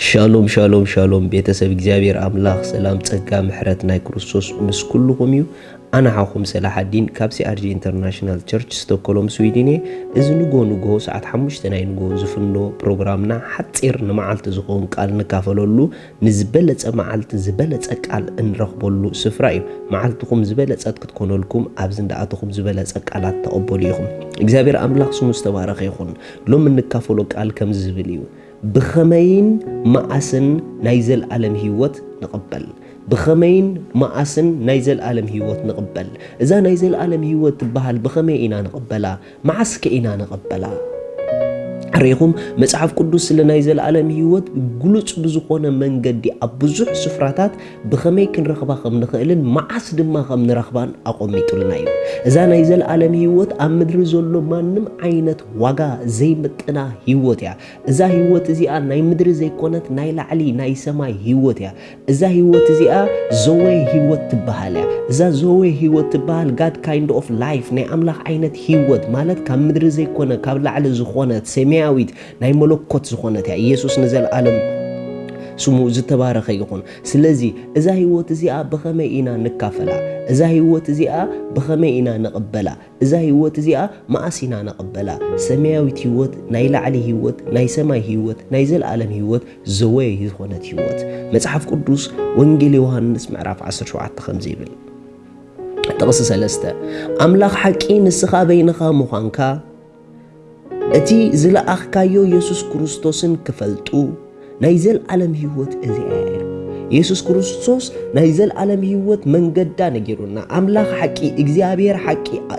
ሻሎም ሻሎም ሻሎም ቤተሰብ እግዚአብሔር አምላኽ ሰላም ጸጋ ምሕረት ናይ ክርስቶስ ምስ ኩልኩም እዩ ኣነ ሓኹም ሰላሐዲን ካብ ሲአርጂ ኢንተርናሽናል ቸርች ስቶክሆልም ስዊድን እዚ ንጎ ሰዓት 5 ናይ ንጎ ዝፍኖ ፕሮግራምና ሓፂር ንመዓልቲ ዝኸውን ቃል ንካፈለሉ ንዝበለጸ መዓልቲ ዝበለጸ ቃል እንረኽበሉ ስፍራ እዩ መዓልትኩም ዝበለጸት ክትኮነልኩም ኣብዚ እንዳኣትኩም ዝበለጸ ቃላት ተቐበሉ ኢኹም እግዚአብሔር አምላኽ ስሙ ዝተባረኸ ይኹን ሎም እንካፈሎ ቃል ከም ዝብል እዩ بخمين مأسن نايزل عالم هيوت نقبل بخمين مأسن نايزل عالم هيوت نقبل إذا نايزل عالم هيوت بحال بخمين إنا نقبلا معسك إنا نقبلا ريهم مصحف قدوس لنايزل عالم هيوت قلوص بزخونه منجدي ابزح سفراتات بخمي كنرخبا خم نخيلن معاس دما خم نرخبان اقوميتلنا يو اذا نايزل عالم هيوت ام مدر زولو مانم عينت واغا زي متنا هيوت يا اذا هيوت زيا ناي مدر زي كونت ناي لعلي ناي سماي هيوت يا اذا هيوت زيا زوي هيوت تبحال يا اذا زوي هيوت تبحال God kind of life ناي املاح عينت هيوت مالت كام مدر زي كونه كاب لعلي زخونه سمياويت ناي ملوكوت زخونت يا يسوس نزل عالم سمو زتبارخ يكون سلازي اذا هيوت زيا بخمي انا نكافلا اذا هيوت زيا بخمي انا نقبلا اذا هيوت زيا ماسينا نقبلا سماويت هيوت ناي لعلي هيوت ناي سماي هيوت ناي زل عالم هيوت زوي زخونت هيوت مصحف قدوس وانجيل يوحنس معراف 17 خمس يبل تقص سلسته املاح حقي نسخا بينخا مخانكا اتي زلأخكايو يسوس كريستوسن كفلتو نايزل عالم هيوت ازي ايرو يسوس كريستوس نايزل عالم هيوت منجدا نجيرونا املاح حقي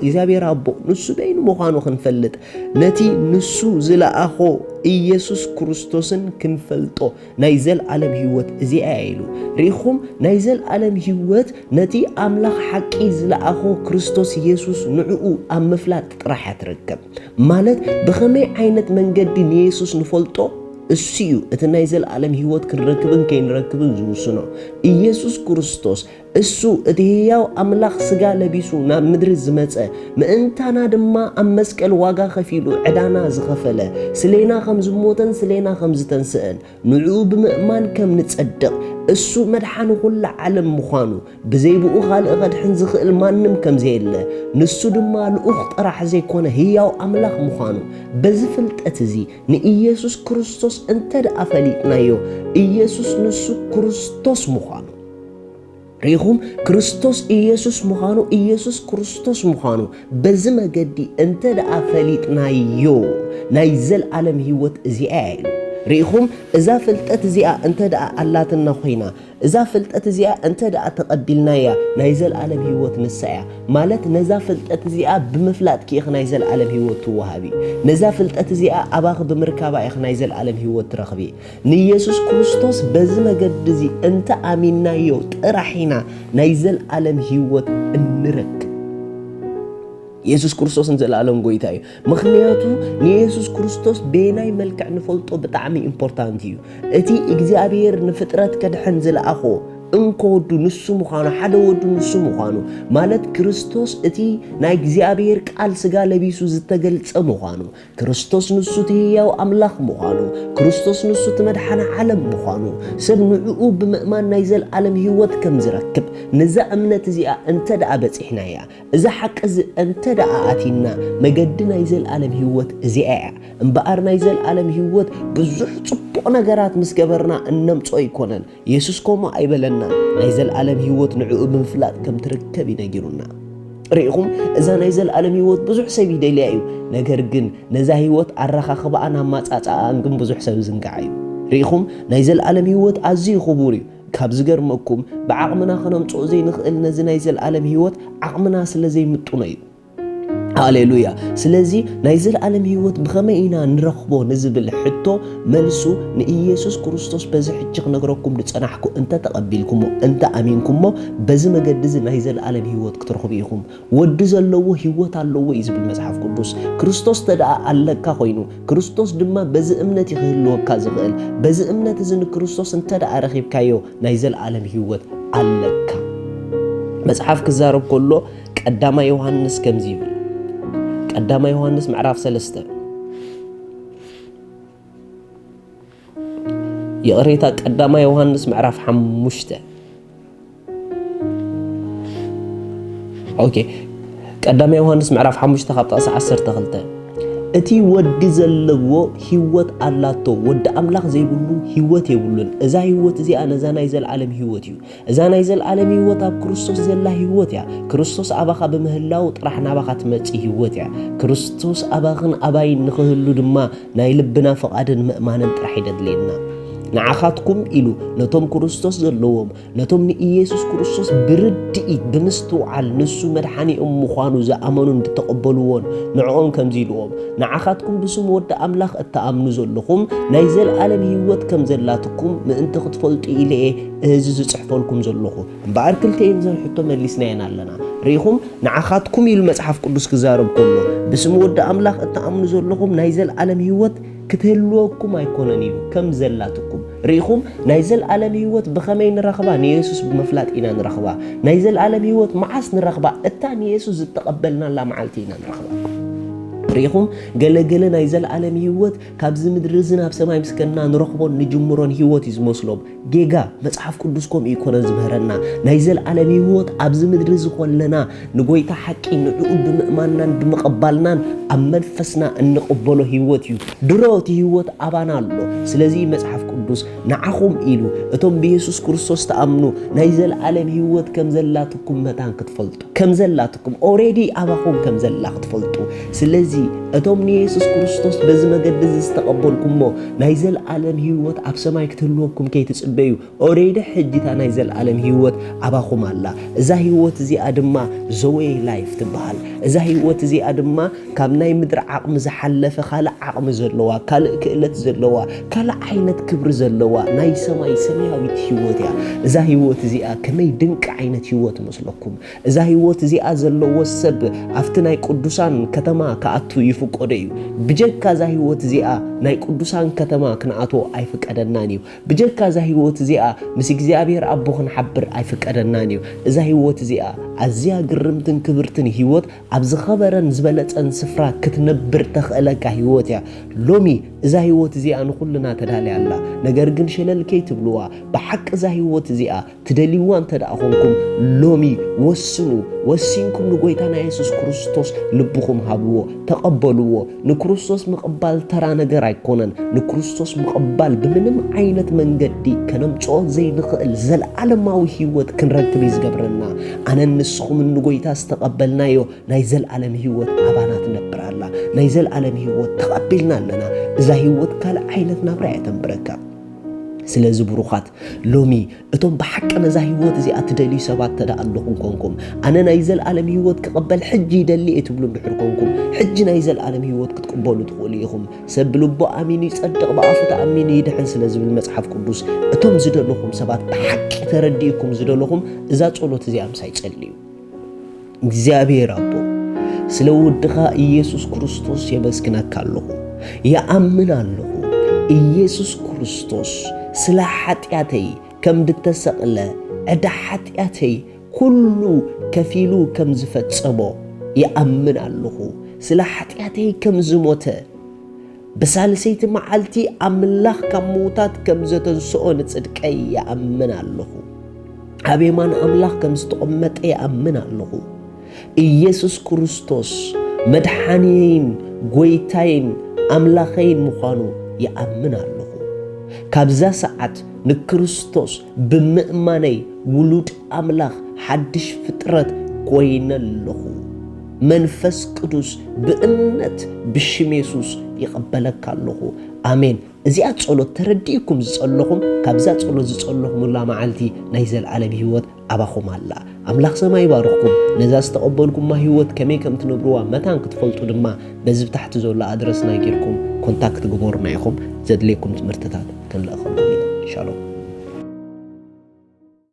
اغزابير ابو نسو بين مخانو خنفلت نتي نسو زلأخو يسوس كريستوسن كنفلتو نايزل عالم هيوت ازي ايلو ريخوم نايزل عالم هيوت نتي املاح حقي زلأخو كريستوس يسوس نعو ام مفلات راح تركب مالت بخمي عينت منجدي يسوس نفلتو السيو اتنايزل عالم هيوت كنركبن كينركبن زوسنو ኢየሱስ ክርስቶስ እሱ እትያው አምላኽ ስጋ ለቢሱ ናብ ምድሪ ዝመጸ ምእንታና ድማ ኣብ መስቀል ዋጋ ከፊሉ ዕዳና ዝኸፈለ ስለና ከም ዝሞተን ስለና ከም ዝተንስአን ንዑ ብምእማን ከም ንጸድቕ እሱ መድሓኒ ኩሉ ዓለም ምዃኑ ብዘይብኡ ካልእ ኸድሕን ዝኽእል ማንም ከም ዘየለ ንሱ ድማ ልኡኽ ጥራሕ ዘይኮነ ህያው አምላኽ ምዃኑ በዚ ፍልጠት እዚ ንኢየሱስ ክርስቶስ እንተደኣ ፈሊጥናዮ ኢየሱስ ንሱ ክርስቶስ ምዃኑ ريخوم كريستوس إيسوس مخانو إيسوس كريستوس مخانو بزما قدي انت دا أفليت نايو نايزل عالم هيوت زيائل ريخوم إذا فلتت زياء انت دا ألاتنا خوينا إذا فلتت زياء انت دا أتقبلنا يا نايزل عالم هيوت نسايا مالت نزا فلتت زياء بمفلات كيخ نايزل عالم هيوت وهابي نزا فلتت زياء أباخ بمركابا يخ نايزل عالم هيوت رخبي نيسوس كريستوس بزما قد زي انت آمينا يو ترحينا نايزل عالم هيوت النرك يسوس كريستوس نزل عالم قويتاي مخنياتو نيسوس كريستوس بيناي ملكع نفلطو بطعمي امبورتانتيو اتي اغزابير نفطرت كدحن زل اخو انكودو نسو مخانو حدا ودو نسو مخانو مالت كريستوس اتي ناي اغزابير قال سغا لبيسو زتغلص مخانو كريستوس نسو تياو املاح مخانو كريستوس نسو تمدحنا عالم مخانو سب نعو بمأمان نايزل عالم هيوت كم زركب نزا امنت زيا انت دا بصحنايا اذا حق انت دا اتينا مقد نايزل عالم هيوت زيا امبار نايزل عالم هيوت بزح صبو نغرات مسكبرنا انمصو يكونن يسوس كوما ايبلنا نايزل عالم هيوت نعو بمفلات كم تركب ينجرونا ريخم اذا نايزل عالم هيوت بزح سبي ديلايو نغير جن نزا هيوت ارخاخبا انا ماصاصان جن بزح سب زنقعيو ريخم نايزل عالم هيوت ازي خبوري كابز غرمكم بعقمنا خنمصو زي نخل نزي نايزل عالم هيوت عقمنا سلازي مطونايو هاليلويا سلازي نايزل عالم هيوت بخمينا نرخبو نزبل حتو ملسو نإيسوس كريستوس بزي حجق نقرأكم لتصنحكو انت تقبلكمو انت امينكمو بزي مقدز نايزل عالم هيوت كترخو بيخم ودز اللو هيوت اللو يزبل مزحف قدوس كريستوس تدعى اللكا خوينو كريستوس دما بزي امنتي خلو كازغل بزي امنتي زن كريستوس انت دعى رخيب كايو نايزل عالم هيوت اللكا مزحف كزارب كله قداما يوحنس كمزيبل قدام يوحنس معراف 3 يقريتا قدما يوحنس معرف 5 اوكي قدما يوحنس معرف 5 خاب طقس 12 እቲ ወዲ ዘለዎ ህይወት አላቶ ወዲ አምላኽ ዘይብሉ ህይወት የብሉን እዛ ህይወት እዚኣ ነዛ ናይ ዘለዓለም ህይወት እዩ እዛ ናይ ዘለዓለም ህይወት ኣብ ክርስቶስ ዘላ ህይወት ያ ክርስቶስ አባኻ በመህላው ጥራሕ ናባኻ ትመጪ ህይወት ያ ክርስቶስ አባኽን አባይን ንኽህሉ ድማ ናይ ልብና ፈቃድን ምእማንን ጥራሕ ይደድለና ንዓኻትኩም ኢሉ ነቶም ክርስቶስ ዘለዎም ነቶም ንኢየሱስ ክርስቶስ ብርድኢት ብምስትውዓል ንሱ መድሓኒኦም ምዃኑ ዝኣመኑ እንድተቐበልዎን ንዕኦም ከምዚ ኢልዎም ንዓኻትኩም ብስም ወዲ ኣምላኽ እተኣምኑ ዘለኹም ናይ ዘለዓለም ህይወት ከም ዘላትኩም ምእንቲ ክትፈልጡ ኢለ እዚ ዝፅሕፈልኩም ዘለኹ እምበኣር ክልተን ዘንሕቶ መሊስና ኢና ኣለና ሪኹም ንዓኻትኩም ኢሉ መጽሓፍ ቅዱስ ክዛረብ ከሎ ብስም ወዲ ኣምላኽ እተኣምኑ ዘለኹም ናይ ዘለዓለም ህይወት ክትህልወኩም ኣይኮነን ኢሉ ከም ዘላትኩም ሪኹም ናይ ዘለዓለም ህይወት ብኸመይ ንረኽባ ንኢየሱስ ብምፍላጥ ኢና ንረኽባ ናይ ዘለዓለም ህይወት መዓስ ንረኽባ እታ ንኢየሱስ ዝተቐበልናላ መዓልቲ ኢና ንረኽባ ሪኹም ገለገለ ናይ ዘለዓለም ህይወት ካብዚ ምድሪ ዝናብ ሰማይ ምስከና ንረኽቦን ንጅምሮን ህይወት ይዝመስሎም ጌጋ መጽሓፍ ቅዱስ ከም ኢኮነን ዝምህረና ናይ ዘለዓለም ህይወት ኣብዚ ምድሪ ዝኮለና ንጎይታ ሓቂ ንዕኡ ብምእማንናን ብምቕባልናን ኣብ መንፈስና እንቕበሎ ህይወት እዩ ድሮቲ ህይወት ኣባና ኣሎ ስለዚ መጽሓፍ ቅዱስ ንዓኹም ኢሉ እቶም ብኢየሱስ ክርስቶስ ተኣምኑ ናይ ዘለዓለም ህይወት ከም ዘላትኩም መታን ክትፈልጡ ከም ዘላትኩም ኦሬዲ ኣባኹም ከም ዘላ ክትፈልጡ ስለዚ እቶም ንኢየሱስ ክርስቶስ በዚ መገዲ ዝተቐበልኩሞ ናይ ዘለዓለም ህይወት ኣብ ሰማይ ክትህልወኩም ከይትጽበዩ ኦሬዲ ሕጂታ ናይ ዘለዓለም ህይወት ኣባኹም ኣላ እዛ ህይወት እዚኣ ድማ ዘዌ ላይፍ ትበሃል እዛ ህይወት እዚኣ ድማ ካብ ናይ ምድሪ ዓቕሚ ዝሓለፈ ካልእ ዓቕሚ ዘለዋ ካልእ ክእለት ዘለዋ ካልእ ዓይነት ክብሪ ዘለዋ ናይ ሰማይ ሰማያዊት ህይወት እያ እዛ ህይወት እዚኣ ከመይ ድንቂ ዓይነት ህይወት መስለኩም እዛ ህይወት እዚኣ ዘለዎ ሰብ ኣብቲ ናይ ቅዱሳን ከተማ ከኣቱ ይፍቀደ እዩ ብጀካ እዛ ህይወት እዚኣ ናይ ቅዱሳን ከተማ ክንኣቶ ኣይፍቀደናን እዩ ብጀካ እዛ ህይወት እዚኣ ምስ እግዚአብሔር ኣቦ ክንሓብር ኣይፍቀደናን እዩ እዛ ህይወት እዚኣ ኣዝያ ግርምትን ክብርትን ህይወት ኣብ ዝኸበረን ዝበለፀን ስፍራ ክትነብር ተኽእለካ ህይወት እያ ሎሚ እዛ ህይወት እዚኣ ንኹልና ተዳልያ ኣላ ነገር ግን ሸለልከይ ትብልዋ ብሓቂ እዛ ህይወት እዚኣ ትደልይዋ እንተደኣ ኮንኩም ሎሚ ወስኑ ወሲንኩም ንጎይታና ኢየሱስ ክርስቶስ ልብኹም ሃብዎ ተቐበልዎ ንክርስቶስ ምቕባል ተራ ነገር ኣይኮነን ንክርስቶስ ምቕባል ብምንም ዓይነት መንገዲ ከነምጽኦ ዘይንኽእል ዘለዓለማዊ ህይወት ክንረክብ ይዝገብረና ኣነ ንስኹም ንጎይታ ዝተቐበልናዮ ናይ ዘለዓለም ህይወት ኣባና ትነብራላ ናይ ዘለዓለም ህይወት ተቐቢልና ኣለና እዛ ህይወት ካልእ ዓይነት ናብራ እተንብረካ ስለዚ ብሩኻት ሎሚ እቶም ብሓቂ ነዛ ህይወት እዚኣ ትደልዩ ሰባት ተደኣ ኣለኹም ኮንኩም ኣነ ናይ ዘለዓለም ህይወት ክቕበል ሕጂ ይደሊ እትብሉ እንድሕር ኮንኩም ሕጂ ናይ ዘለዓለም ህይወት ክትቅበሉ ትኽእሉ ኢኹም ሰብ ብልቦ ኣሚኑ ይጸድቕ ብኣፉ ተኣሚኑ ይድሕን ስለ ዝብል መጽሓፍ ቅዱስ እቶም ዝደለኹም ሰባት ብሓቂ ተረዲእኩም ዝደለኹም እዛ ጸሎት እዚኣ ምሳይ ጸልዩ እግዚአብሔር ኣቦ ስለ ውድኻ ኢየሱስ ክርስቶስ የመስግነካ ኣለኹ ይኣምን ኣለኹ ኢየሱስ ክርስቶስ ስለ ኃጢአተይ ከም ድተሰቕለ ዕዳ ኃጢአተይ ኩሉ ከፊሉ ከም ዝፈጸሞ ይኣምን ኣለኹ ስለ ኃጢአተይ ከም ዝሞተ በሳልሰይቲ መዓልቲ ኣምላኽ ካብ ምውታት ከም ዘተንስኦ ንጽድቀይ ይኣምን ኣለኹ ኣብ የማን ኣምላኽ ከም ዝተቐመጠ ይኣምን ኣለኹ ኢየሱስ ክርስቶስ መድሓኒየይን ጐይታይን ኣምላኸይን ምዃኑ ይኣምን ኣለኹ ካብዛ ሰዓት ንክርስቶስ ብምእማነይ ውሉድ ኣምላኽ ሓድሽ ፍጥረት ኮይነ ኣለኹ መንፈስ ቅዱስ ብእምነት ብሽም ኢየሱስ ይቕበለካ ኣለኹ ኣሜን እዚኣ ጸሎት ተረዲእኩም ዝጸለኹም ካብዛ ጸሎት ዝጸለኹምላ መዓልቲ ናይ ዘለዓለም ህይወት ኣባኹም ኣላ ኣምላኽ ሰማይ ይባርኽኩም ነዛ ዝተቐበልኩማ ህይወት ከመይ ከም ትነብሩዋ መታን ክትፈልጡ ድማ በዚ ታሕቲ ዘሎ ኣድረስና ጌርኩም ኮንታክት ግበሩና ኢኹም ዘድልየኩም ትምህርትታት ክንልእኸም ኢና ሻሎም